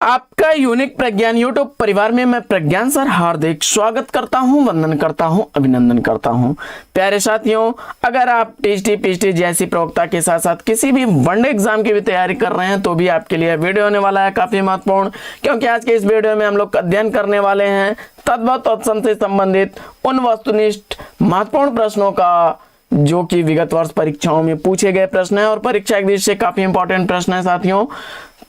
आपका यूनिक प्रज्ञान यूट्यूब परिवार में मैं प्रज्ञान सर हार्दिक स्वागत करता हूं, वंदन करता हूं, अभिनंदन करता हूं। प्यारे साथियों, अगर आप टीएसटी पीएचडी जैसी प्रवक्ता के साथ साथ किसी भी वनडे एग्जाम की भी तैयारी कर रहे हैं तो भी आपके लिए वीडियो होने वाला है काफी महत्वपूर्ण, क्योंकि आज के इस वीडियो में हम लोग अध्ययन करने वाले हैं तद्भव तत्सम से संबंधित उन वस्तुनिष्ठ महत्वपूर्ण प्रश्नों का जो कि विगत वर्ष परीक्षाओं में पूछे गए प्रश्न है और परीक्षा एक दृष्टि से काफी इंपॉर्टेंट प्रश्न है साथियों।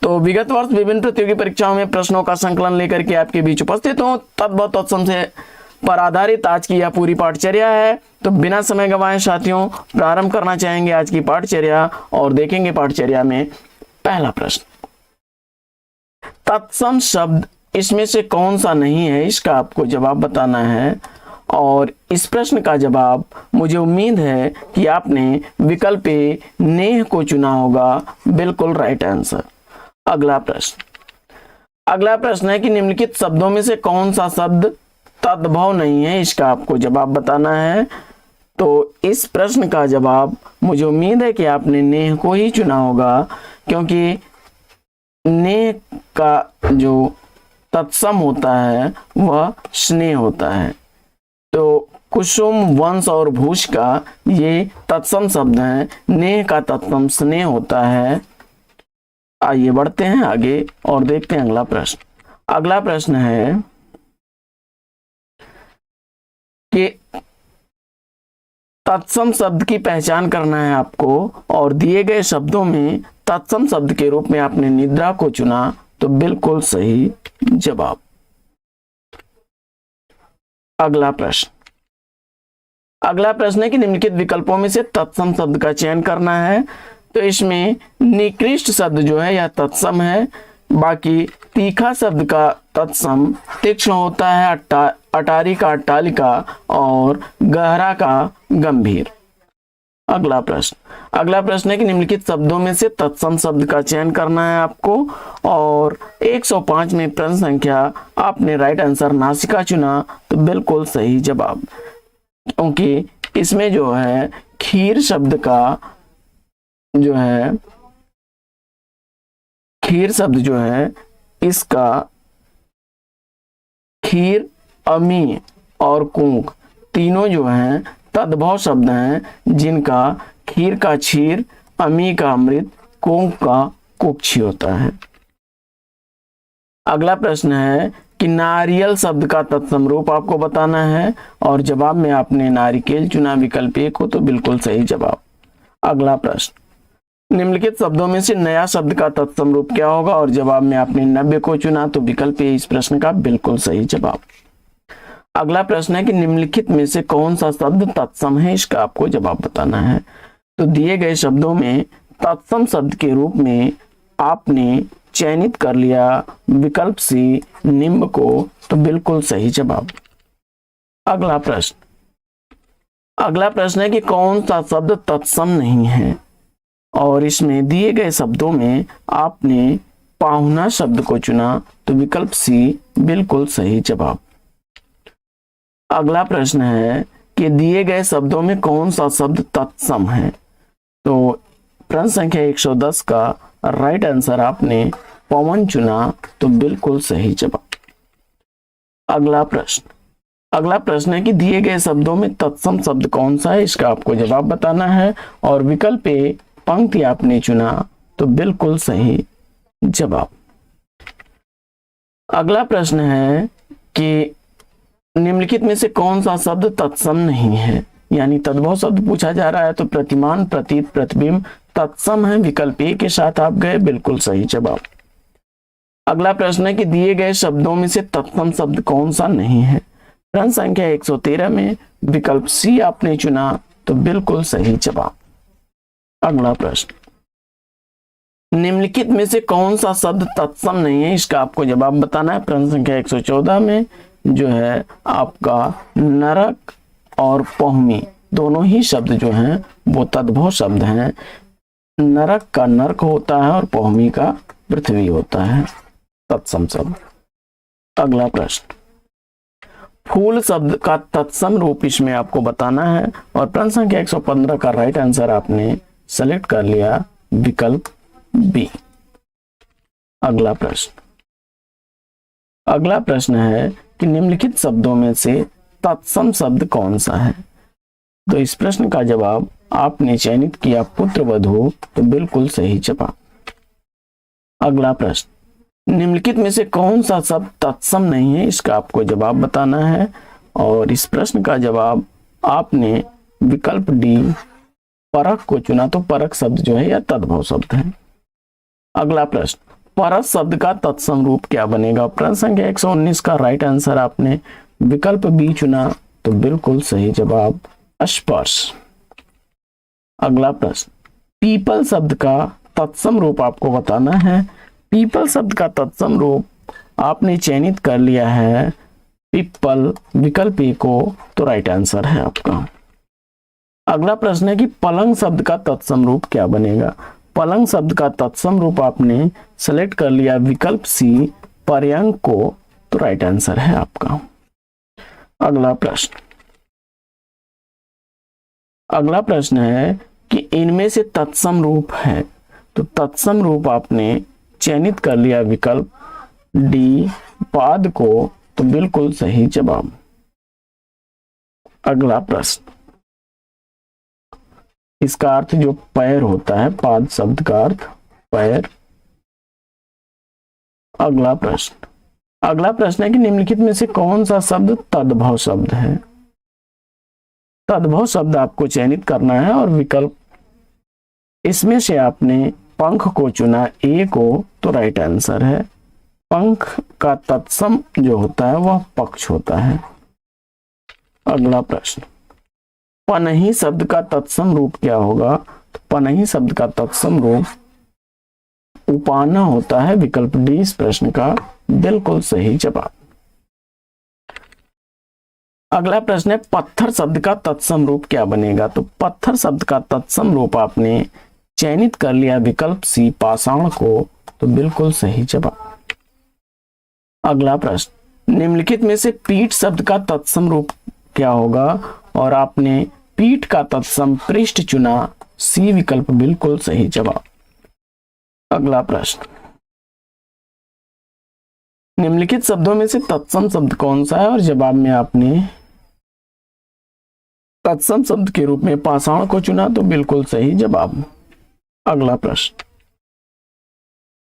तो विगत वर्ष विभिन्न प्रतियोगी परीक्षाओं में प्रश्नों का संकलन लेकर के आपके बीच उपस्थित हूं। तद्भव तत्सम से पर आधारित आज की यह पूरी पाठचर्या है। तो बिना समय गंवाए साथियों प्रारंभ करना चाहेंगे आज की पाठचर्या और देखेंगे पाठचर्या में पहला प्रश्न। तत्सम शब्द इसमें से कौन सा नहीं है, इसका आपको जवाब बताना है। और इस प्रश्न का जवाब मुझे उम्मीद है कि आपने विकल्प ए नेह को चुना होगा, बिल्कुल राइट आंसर। अगला प्रश्न है कि निम्नलिखित शब्दों में से कौन सा शब्द तद्भव नहीं है, इसका आपको जवाब बताना है। तो इस प्रश्न का जवाब मुझे उम्मीद है कि आपने नेह को ही चुना होगा, क्योंकि नेह का जो तत्सम होता है वह स्नेह होता है। तो कुसुम, वंश और भूष का ये तत्सम शब्द है, नेह का तत्सम स्नेह होता है। आइए बढ़ते हैं आगे और देखते हैं अगला प्रश्न। अगला प्रश्न है कि तत्सम शब्द की पहचान करना है आपको और दिए गए शब्दों में तत्सम शब्द के रूप में आपने निद्रा को चुना, तो बिल्कुल सही जवाब। अगला प्रश्न है कि निम्नलिखित विकल्पों में से तत्सम शब्द का चयन करना है। तो इसमें निकृष्ट शब्द जो है यह तत्सम है, बाकी तीखा शब्द का तत्सम तीक्ष्ण होता है, अटारी का अट्टालिका और गहरा का गंभीर। अगला प्रश्न है कि निम्नलिखित शब्दों में से तत्सम शब्द का चयन करना है आपको और 105 में प्रश्न संख्या आपने राइट आंसर नासिका चुना, तो बिल्कुल सही जवाब। क्योंकि इसमें जो है खीर शब्द जो है इसका खीर, अमी और कूक तीनों जो हैं तद्भव शब्द हैं, जिनका खीर का क्षीर, अमी का अमृत, कूक का कुक्षी होता है। अगला प्रश्न है कि नारियल शब्द का तत्सम रूप आपको बताना है और जवाब में आपने नारिकेल चुना, विकल्प ए को, तो बिल्कुल सही जवाब। अगला प्रश्न, निम्नलिखित शब्दों में से नया शब्द का तत्सम रूप क्या होगा और जवाब में आपने नव्य को चुना, तो विकल्प ए इस प्रश्न का बिल्कुल सही जवाब। अगला प्रश्न है कि निम्नलिखित में से कौन सा शब्द तत्सम है, इसका आपको जवाब बताना है। तो दिए गए शब्दों में तत्सम शब्द के रूप में आपने चयनित कर लिया विकल्प सी निम्ब को, तो बिल्कुल सही जवाब। अगला प्रश्न है कि कौन सा शब्द तत्सम नहीं है और इसमें दिए गए शब्दों में आपने पाहुना शब्द को चुना, तो विकल्प सी बिल्कुल सही जवाब। अगला प्रश्न है कि दिए गए शब्दों में कौन सा शब्द तत्सम है। तो प्रश्न संख्या 110 का राइट आंसर आपने पवन चुना, तो बिल्कुल सही जवाब। अगला प्रश्न है कि दिए गए शब्दों में तत्सम शब्द कौन सा है, इसका आपको जवाब बताना है और विकल्प ए पंक्ति आपने चुना, तो बिल्कुल सही जवाब। अगला प्रश्न है कि निम्नलिखित में से कौन सा शब्द तत्सम नहीं है, यानी तद्भव शब्द पूछा जा रहा है। तो प्रतिमान, प्रतीत, प्रतिबिंब तत्सम है, विकल्प ए के साथ आप गए, बिल्कुल सही जवाब। अगला प्रश्न है कि दिए गए शब्दों में से तत्सम शब्द कौन सा नहीं है। प्रश्न संख्या 113 में विकल्प सी आपने चुना, तो बिल्कुल सही जवाब। अगला प्रश्न, निम्नलिखित में से कौन सा शब्द तत्सम नहीं है, इसका आपको जवाब बताना है। प्रश्न संख्या 114 में जो है आपका नरक और पहुमी दोनों ही शब्द जो हैं वो तद्भव शब्द हैं। नरक का नरक होता है और पहुमी का पृथ्वी होता है, तत्सम शब्द। अगला प्रश्न, फूल शब्द का तत्सम रूप इसमें आपको बताना है और प्रश्न संख्या 115 का राइट आंसर आपने सेलेक्ट कर लिया, विकल्प बी। अगला प्रश्न, अगला प्रश्न है कि निम्नलिखित शब्दों में से तत्सम शब्द कौन सा है। तो इस प्रश्न का जवाब आपने चयनित किया पुत्रवधू, तो बिल्कुल सही जवाब। अगला प्रश्न, निम्नलिखित में से कौन सा शब्द तत्सम नहीं है, इसका आपको जवाब बताना है। और इस प्रश्न का जवाब आपने विकल्प डी परख को चुना, तो परख शब्द जो है यह तद्भव शब्द है। अगला प्रश्न, परस शब्द का तत्सम रूप क्या बनेगा। प्रश्न संख्या 119 का राइट आंसर आपने विकल्प बी चुना, तो बिल्कुल सही जवाब स्पर्श। अगला प्रश्न, पीपल शब्द का तत्सम रूप आपको बताना है। पीपल शब्द का तत्सम रूप आपने चयनित कर लिया है पिप्पल, विकल्प ए को, तो राइट आंसर है आपका। अगला प्रश्न है कि पलंग शब्द का तत्सम रूप क्या बनेगा। पलंग शब्द का तत्सम रूप आपने सेलेक्ट कर लिया विकल्प सी पर्यंक को, तो राइट आंसर है आपका। अगला प्रश्न है कि इनमें से तत्सम रूप है, तो तत्सम रूप आपने चयनित कर लिया विकल्प डी पाद को, तो बिल्कुल सही जवाब। अगला प्रश्न, इसका अर्थ जो पैर होता है, पाद शब्द का अर्थ पैर। अगला प्रश्न है कि निम्नलिखित में से कौन सा शब्द तद्भव शब्द है। तद्भव शब्द आपको चयनित करना है और विकल्प इसमें से आपने पंख को चुना ए को, तो राइट आंसर है। पंख का तत्सम जो होता है वह पक्ष होता है। अगला प्रश्न, पनही शब्द का तत्सम रूप क्या होगा। तो पनही शब्द का तत्सम रूप उपाना होता है, विकल्प डी इस प्रश्न का बिल्कुल सही जवाब। अगला प्रश्न है पत्थर शब्द का तत्सम रूप क्या बनेगा। तो पत्थर शब्द का तत्सम रूप आपने चयनित कर लिया विकल्प सी पाषाण को, तो बिल्कुल सही जवाब। अगला प्रश्न, निम्नलिखित में से पीठ शब्द का तत्सम रूप क्या होगा, और आपने पीठ का तत्सम पृष्ठ चुना, सी विकल्प बिल्कुल सही जवाब। अगला प्रश्न, निम्नलिखित शब्दों में से तत्सम शब्द कौन सा है, और जवाब में आपने तत्सम शब्द के रूप में पाषाण को चुना, तो बिल्कुल सही जवाब। अगला प्रश्न,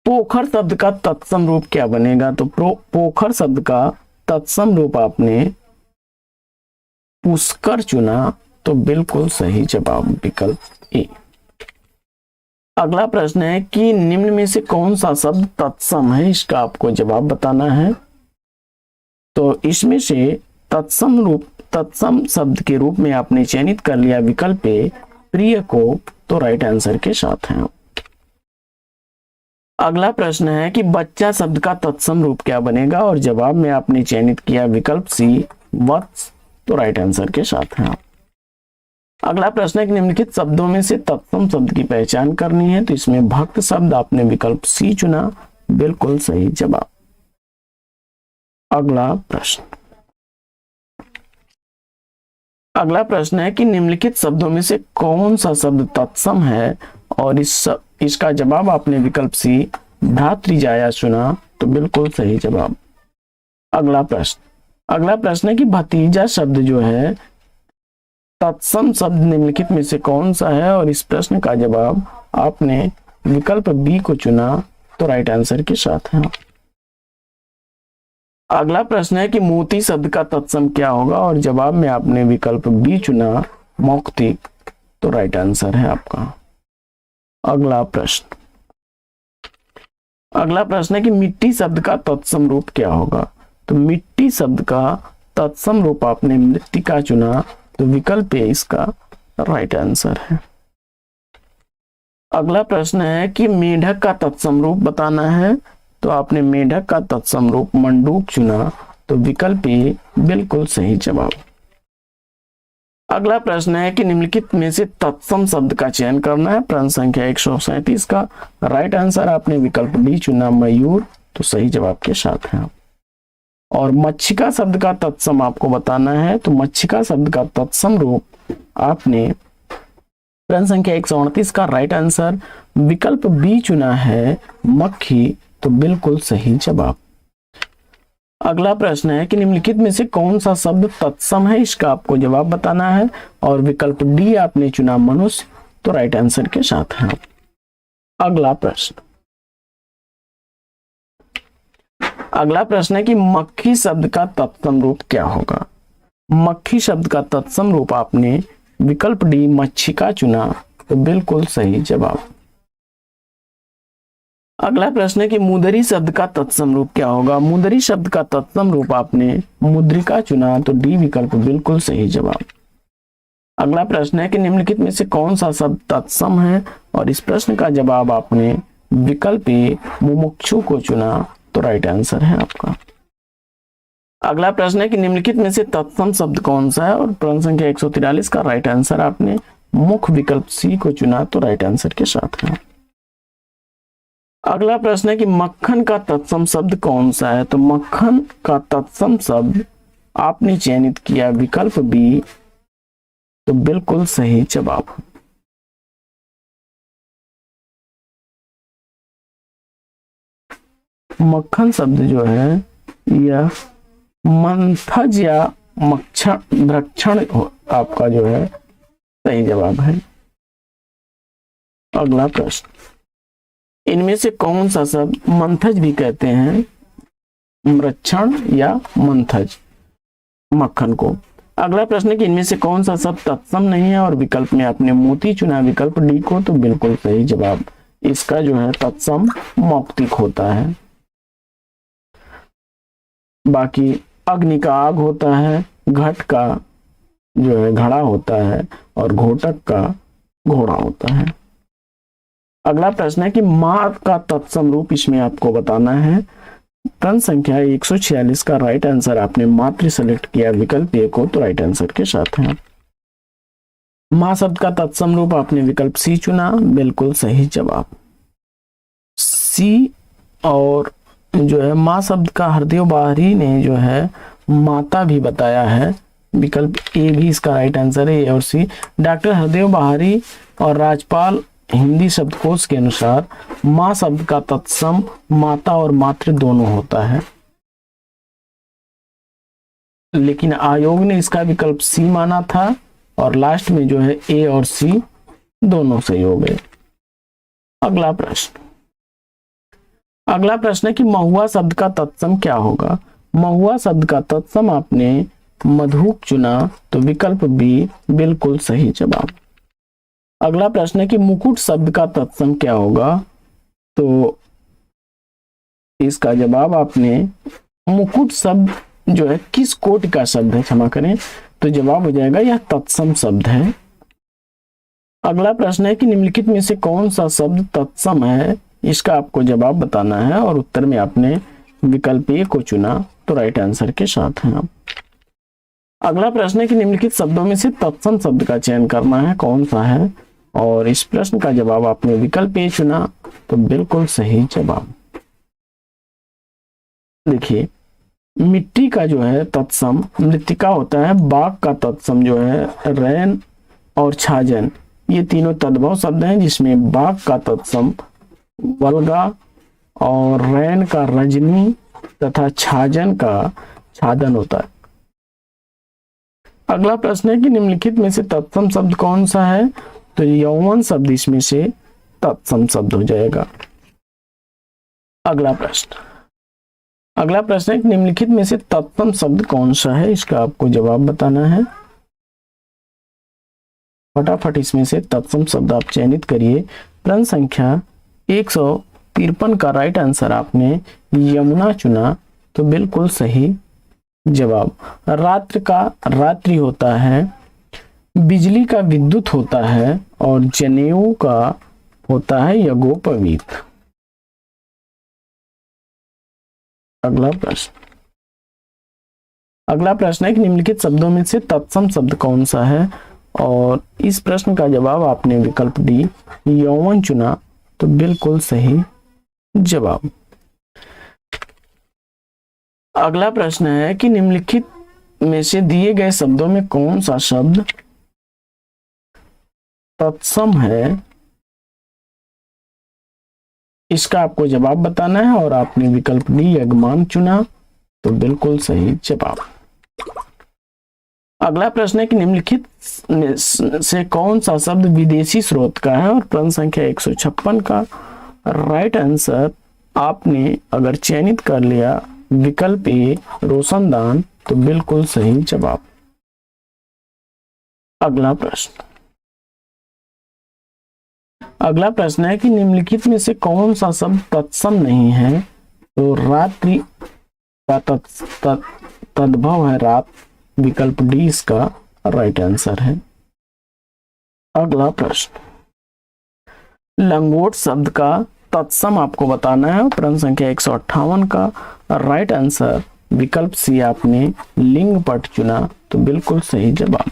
पोखर शब्द का तत्सम रूप क्या बनेगा। तो पोखर शब्द का तत्सम रूप आपने पुष्कर चुना, तो बिल्कुल सही जवाब विकल्प ए। अगला प्रश्न है कि निम्न में से कौन सा शब्द तत्सम है, इसका आपको जवाब बताना है। तो इसमें से तत्सम शब्द के रूप में आपने चयनित कर लिया विकल्प ए प्रिय को, तो राइट आंसर के साथ है। अगला प्रश्न है कि बच्चा शब्द का तत्सम रूप क्या बनेगा, और जवाब में आपने चयनित किया विकल्प सी वत्स, तो राइट आंसर के साथ है। अगला प्रश्न है कि निम्नलिखित शब्दों में से तत्सम शब्द की पहचान करनी है। तो इसमें भक्त शब्द आपने विकल्प सी चुना, बिल्कुल सही जवाब। अगला प्रश्न है कि निम्नलिखित शब्दों में से कौन सा शब्द तत्सम है, और इसका जवाब आपने विकल्प सी भ्रातृजाया चुना, तो बिल्कुल सही जवाब। अगला प्रश्न है कि भतीजा शब्द जो है तत्सम शब्द निम्नलिखित में से कौन सा है, और इस प्रश्न का जवाब आपने विकल्प बी को चुना, तो राइट आंसर के साथ है। अगला प्रश्न है कि मोती शब्द का तत्सम क्या होगा, और जवाब में आपने विकल्प बी चुना मौक्तिक, तो राइट आंसर है आपका। अगला प्रश्न है कि मिट्टी शब्द का तत्सम रूप क्या होगा। तो मिट्टी शब्द का तत्सम रूप आपने मृत्तिका चुना, तो विकल्प ए इसका राइट आंसर है। अगला प्रश्न है कि मेढक का तत्सम रूप बताना है। तो आपने मेढक का तत्सम रूप मंडूक चुना, तो विकल्प ए बिल्कुल सही जवाब। अगला प्रश्न है कि निम्नलिखित में से तत्सम शब्द का चयन करना है। प्रश्न संख्या 137 का राइट आंसर आपने विकल्प डी चुना मयूर, तो सही जवाब के साथ है। और मच्छिका शब्द का तत्सम आपको बताना है। तो मच्छिका शब्द का तत्सम रूप आपने प्रश्न संख्या 138 का राइट आंसर विकल्प बी चुना है मक्खी, तो बिल्कुल सही जवाब। अगला प्रश्न है कि निम्नलिखित में से कौन सा शब्द तत्सम है, इसका आपको जवाब बताना है और विकल्प डी आपने चुना मनुष्य, तो राइट आंसर के साथ है। अगला प्रश्न है कि मक्खी शब्द का तत्सम रूप क्या होगा। मक्खी शब्द का तत्सम रूप आपने विकल्प डी मच्छिका चुना, तो बिल्कुल सही जवाब। अगला प्रश्न है कि मुदरी शब्द का तत्सम रूप क्या होगा। मुदरी शब्द का तत्सम रूप आपने मुद्रिका चुना, तो डी विकल्प बिल्कुल सही जवाब। अगला प्रश्न है कि निम्नलिखित में से कौन सा शब्द तत्सम है, और इस प्रश्न का जवाब आपने विकल्प ए मुमुक्षु को चुना, तो राइट आंसर है आपका। अगला प्रश्न है कि निम्नलिखित में से तत्सम शब्द कौन सा है, और प्रश्न संख्या 143 का राइट आंसर आपने मुख विकल्प सी को चुना, तो राइट आंसर के साथ है। अगला प्रश्न है कि मक्खन का तत्सम शब्द कौन सा है। तो मक्खन का तत्सम शब्द आपने चयनित किया विकल्प बी, तो बिल्कुल सही जवाब। मक्खन शब्द जो है यह मंथज या मक्षण भक्षण आपका जो है सही जवाब है। अगला प्रश्न, इनमें से कौन सा शब्द मंथज भी कहते हैं, मृक्षण या मंथज मक्खन को। अगला प्रश्न है कि इनमें से कौन सा शब्द तत्सम नहीं है, और विकल्प में आपने मोती चुना विकल्प डी को, तो बिल्कुल सही जवाब। इसका जो है तत्सम मौक्तिक होता है। बाकी अग्नि का आग होता है, घट का जो है घड़ा होता है, और घोटक का घोड़ा होता है। अगला प्रश्न है कि मां का तत्सम रूप इसमें आपको बताना है। प्रश्न संख्या 146 का राइट आंसर आपने मातृ सेलेक्ट किया विकल्प ए को, तो राइट आंसर के साथ है। मां शब्द का तत्सम रूप आपने विकल्प सी चुना, बिल्कुल सही जवाब। सी और जो है मां शब्द का हरदेव बाहरी ने जो है माता भी बताया है, विकल्प ए भी इसका राइट आंसर है। ए और सी डॉक्टर हरदेव बाहरी और राजपाल हिंदी शब्दकोश के अनुसार मां शब्द का तत्सम माता और मातृ दोनों होता है, लेकिन आयोग ने इसका विकल्प सी माना था, और लास्ट में जो है ए और सी दोनों सही हो गए। अगला प्रश्न है कि महुआ शब्द का तत्सम क्या होगा। महुआ शब्द का तत्सम आपने मधुक चुना, तो विकल्प बी बिल्कुल सही जवाब। अगला प्रश्न है कि मुकुट शब्द का तत्सम क्या होगा। तो इसका जवाब आपने मुकुट शब्द जो है किस कोटि का शब्द है, क्षमा करें, तो जवाब हो जाएगा यह तत्सम शब्द है। अगला प्रश्न है कि निम्नलिखित में से कौन सा शब्द तत्सम है, इसका आपको जवाब बताना है, और उत्तर में आपने विकल्प ए को चुना, तो राइट आंसर के साथ हैं आप। अगला प्रश्न है कि निम्नलिखित शब्दों में से तत्सम शब्द का चयन करना है, कौन सा है, और इस प्रश्न का जवाब आपने विकल्प ए चुना, तो बिल्कुल सही जवाब। देखिए मिट्टी का जो है तत्सम मृत्तिका होता है, बाघ का तत्सम जो है रैन और छाजन, ये तीनों तद्भव शब्द हैं, जिसमें बाघ का तत्सम वल्गा और रैन का रजनी तथा छाजन का छादन होता है। अगला प्रश्न है कि निम्नलिखित में से तत्सम शब्द कौन सा है, तो यौवन शब्द इसमें से तत्सम शब्द हो जाएगा। अगला प्रश्न है कि निम्नलिखित में से तत्सम शब्द कौन सा है, इसका आपको जवाब बताना है। फटाफट इसमें से तत्सम शब्द आप चयनित करिए। प्रश्न संख्या 153 का राइट आंसर आपने यमुना चुना, तो बिल्कुल सही जवाब। रात्र का रात्रि होता है, बिजली का विद्युत होता है, और जनेऊ का होता है यज्ञोपवीत। अगला प्रश्न है कि निम्नलिखित शब्दों में से तत्सम शब्द कौन सा है, और इस प्रश्न का जवाब आपने विकल्प डी यौवन चुना, तो बिल्कुल सही जवाब। अगला प्रश्न है कि निम्नलिखित में से दिए गए शब्दों में कौन सा शब्द तत्सम है, इसका आपको जवाब बताना है, और आपने विकल्प डी यजमान चुना, तो बिल्कुल सही जवाब। अगला प्रश्न है कि निम्नलिखित से कौन सा शब्द विदेशी स्रोत का है, और प्रश्न संख्या 156 का राइट आंसर आपने अगर चयनित कर लिया विकल्प ए रोशनदान, तो बिल्कुल सही जवाब। अगला प्रश्न है कि निम्नलिखित में से कौन सा शब्द तत्सम नहीं है, तो रात्रि का तद्भव है रात, विकल्प डी इसका राइट आंसर है। अगला प्रश्न, लंगोट शब्द का तत्सम आपको बताना है, प्रश्न संख्या 158 का राइट आंसर विकल्प सी आपने लिंग पट चुना, तो बिल्कुल सही जवाब।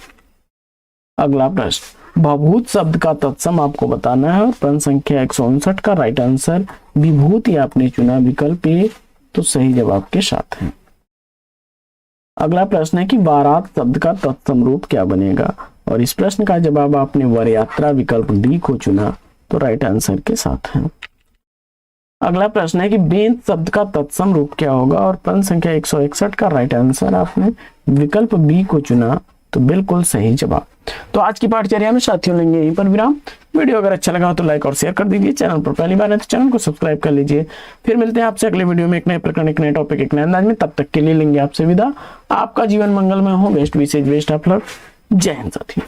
अगला प्रश्न, भभूत शब्द का तत्सम आपको बताना है, और प्रश्न संख्या 159 का राइट आंसर विभूति आपने चुना, विकल्प ए तो सही जवाब के साथ है। अगला प्रश्न है कि बारात शब्द का तत्सम रूप क्या बनेगा, और इस प्रश्न का जवाब आपने वर यात्रा, विकल्प डी को चुना, तो राइट आंसर के साथ है। अगला प्रश्न है कि बेंत शब्द का तत्सम रूप क्या होगा, और प्रश्न संख्या 161 का राइट आंसर आपने विकल्प बी को चुना, तो बिल्कुल सही जवाब। तो आज की पाठचर्या में साथियों लेंगे यहीं पर विराम। वीडियो अगर अच्छा लगा तो लाइक और शेयर कर दीजिए। चैनल पर पहली बार है तो चैनल को सब्सक्राइब कर लीजिए। फिर मिलते हैं आपसे अगले वीडियो में एक नए प्रकरण, एक नए टॉपिक, एक नए अंदाज में। तब तक के लिए लेंगे आपसे विदा। आपका जीवन मंगलमय हो। बेस्ट विशेष बेस्ट ऑफ लक। जय हिंद साथियों।